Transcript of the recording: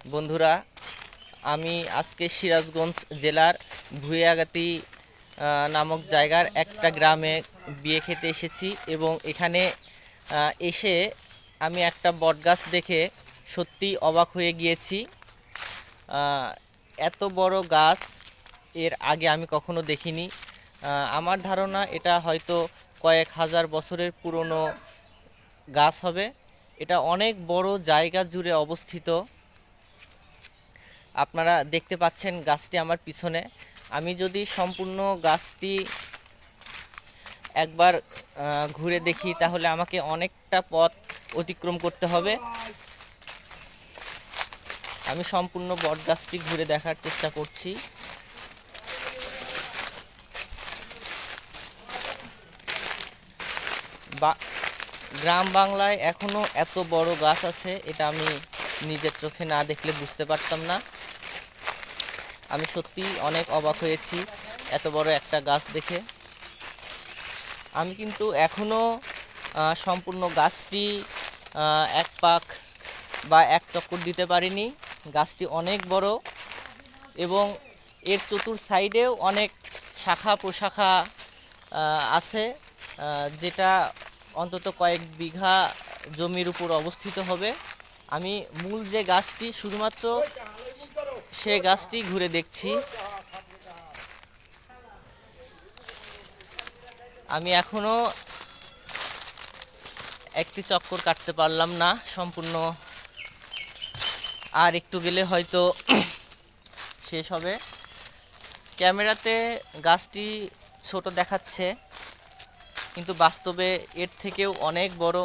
বন্ধুরা, আমি আজকে সিরাজগঞ্জ জেলার ভুইয়াগাতি নামক জায়গার একটা গ্রামে বিয়ে খেতে এসেছি এবং এখানে এসে আমি একটা বটগাছ দেখে সত্যিই অবাক হয়ে গিয়েছি। এত বড় গাছ এর আগে আমি কখনো দেখিনি। আমার ধারণা এটা হয়তো কয়েক হাজার বছরের পুরনো গাছ হবে। এটা অনেক বড় জায়গা জুড়ে অবস্থিত। আপনারা দেখতে পাচ্ছেন গাছটি আমার পিছনে। আমি যদি সম্পূর্ণ গাছটি একবার ঘুরে দেখি তাহলে আমাকে অনেকটা পথ অতিক্রম করতে হবে। আমি সম্পূর্ণ বটগাছটি ঘুরে দেখার চেষ্টা করছি। বা গ্রাম বাংলায় এখনো এত বড় গাছ আছে, এটা আমি নিজের চোখে না দেখলে বুঝতে পারতাম না। আমি সত্যিই অনেক অবাক হয়েছি এত বড় একটা গাছ দেখে। আমি কিন্তু এখনও সম্পূর্ণ গাছটি এক পাক বা এক চক্কর দিতে পারিনি। গাছটি অনেক বড় এবং এর চতুর সাইডেও অনেক শাখা প্রশাখা আছে, যেটা অন্তত কয়েক বিঘা জমির উপর অবস্থিত হবে। আমি মূল যে গাছটি শুধুমাত্র সে গাছটি ঘুরে দেখছি। আমি এখনো একটি চক্কর কাটতে পারলাম না সম্পূর্ণ, আর একটু গেলে হয়তো শেষ হবে। ক্যামেরাতে গাছটি ছোট দেখাচ্ছে, কিন্তু বাস্তবে এর থেকেও অনেক বড়।